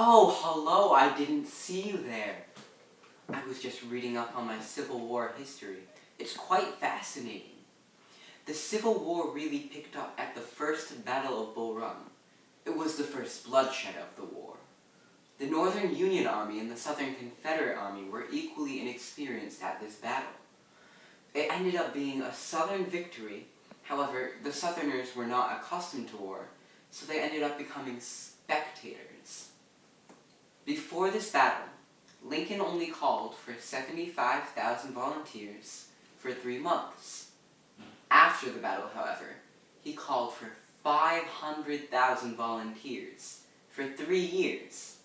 Oh, hello, I didn't see you there. I was just reading up on my Civil War history. It's quite fascinating. The Civil War really picked up at the First Battle of Bull Run. It was the first bloodshed of the war. The Northern Union Army and the Southern Confederate Army were equally inexperienced at this battle. It ended up being a Southern victory. However, the Southerners were not accustomed to war, so they ended up becoming spectators. Before this battle, Lincoln only called for 75,000 volunteers for 3 months. After the battle, however, he called for 500,000 volunteers for 3 years.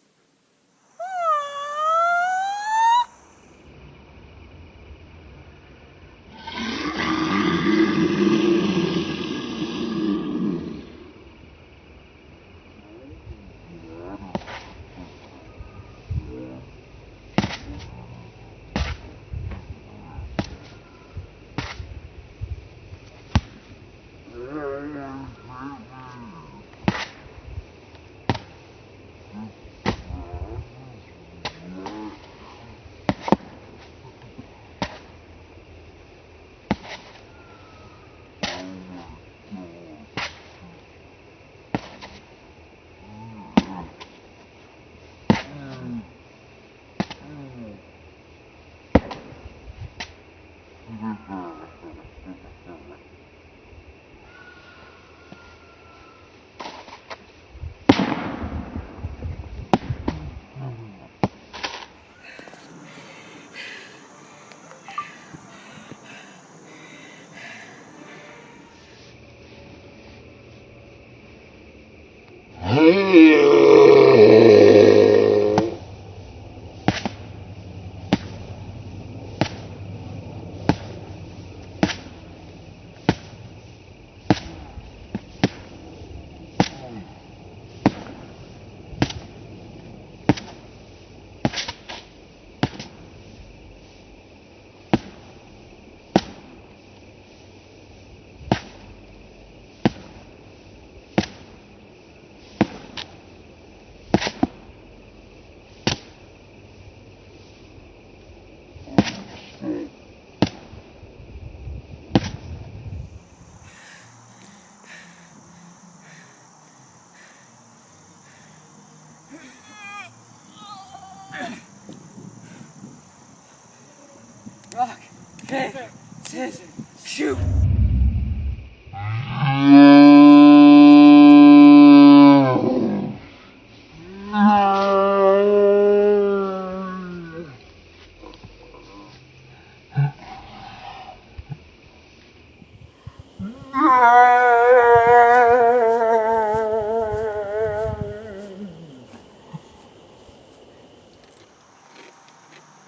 Rock, paper, scissors, shoot!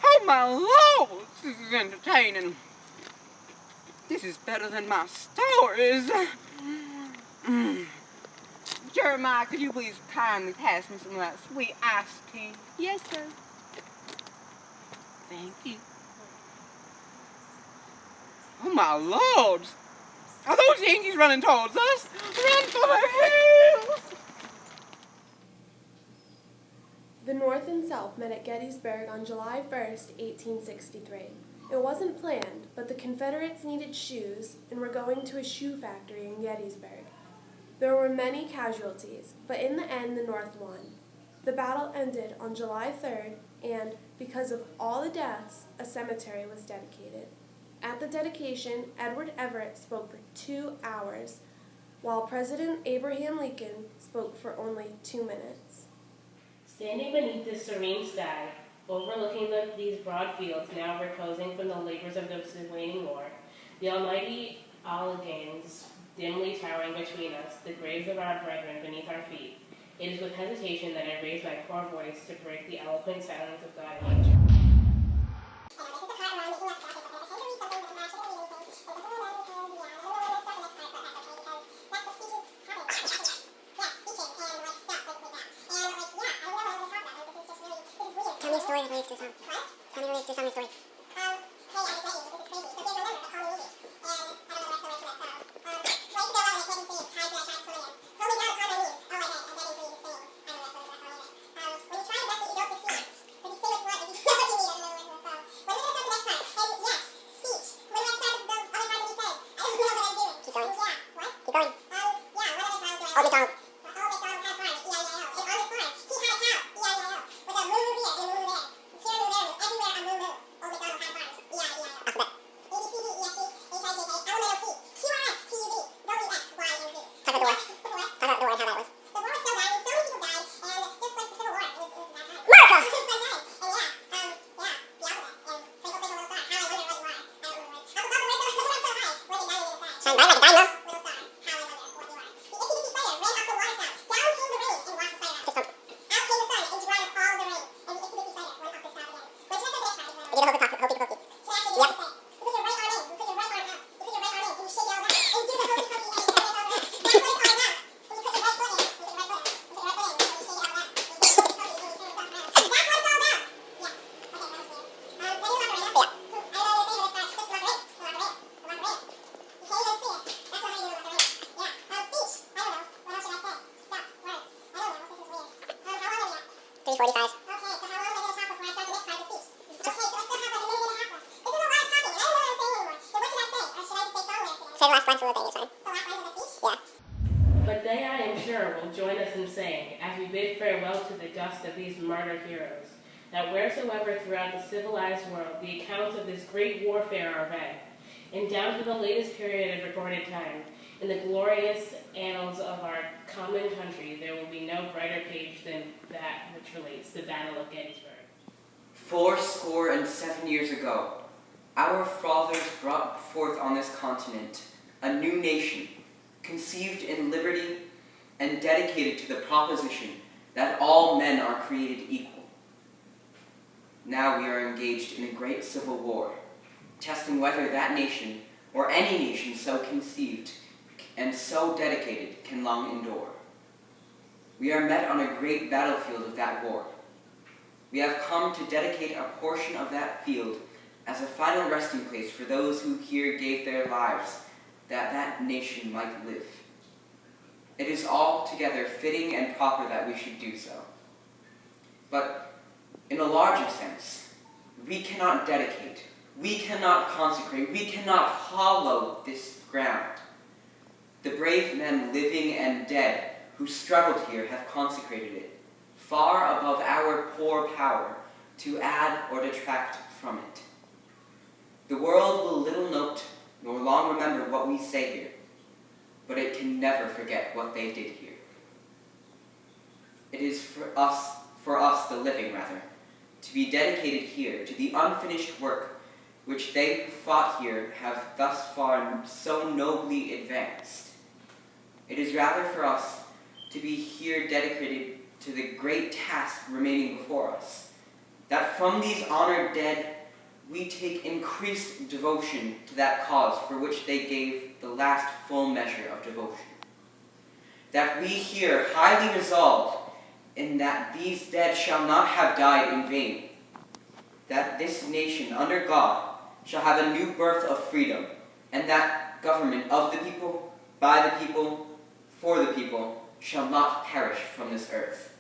Oh my lord, this is entertaining. This is better than my stories. Jeremiah, could you please kindly pass me some of that sweet iced tea? Yes, sir. Thank you. Oh my lords! Are those Yankees running towards us? Run for the hills! The North and South met at Gettysburg on July 1st, 1863. It wasn't planned, but the Confederates needed shoes and were going to a shoe factory in Gettysburg. There were many casualties, but in the end the North won. The battle ended on July 3rd, and because of all the deaths, a cemetery was dedicated. At the dedication, Edward Everett spoke for 2 hours, while President Abraham Lincoln spoke for only 2 minutes. Standing beneath this serene sky, overlooking these broad fields now reposing from the labors of this waning war, the almighty Alleghanies dimly towering between us, the graves of our brethren beneath our feet, it is with hesitation that I raise my poor voice to break the eloquent silence of God and nature. Tell me a story that relates to the song. Tell me relates to the song story. When you But they, I am sure, will join us in saying, as we bid farewell to the dust of these martyr heroes, that wheresoever throughout the civilized world the accounts of this great warfare are read, and down to the latest period of recorded time, in the glorious annals of our common country, there will be no brighter page than that which relates the Battle of Gettysburg. 77 years ago, our fathers brought forth on this continent a new nation, conceived in liberty and dedicated to the proposition that all men are created equal. Now we are engaged in a great civil war, testing whether that nation, or any nation so conceived and so dedicated, can long endure. We are met on a great battlefield of that war. We have come to dedicate a portion of that field as a final resting place for those who here gave their lives that that nation might live. It is altogether fitting and proper that we should do so. But in a larger sense, we cannot dedicate, we cannot consecrate, we cannot hallow this ground. The brave men living and dead who struggled here have consecrated it, far above our poor power to add or detract from it. The world will little note nor long remember what we say here, but it can never forget what they did here. It is for us the living rather, to be dedicated here to the unfinished work which they who fought here have thus far so nobly advanced. It is rather for us to be here dedicated to the great task remaining before us, that from these honored dead we take increased devotion to that cause for which they gave the last full measure of devotion. That we here highly resolve in that these dead shall not have died in vain, that this nation under God shall have a new birth of freedom, and that government of the people, by the people, for the people, shall not perish from this earth.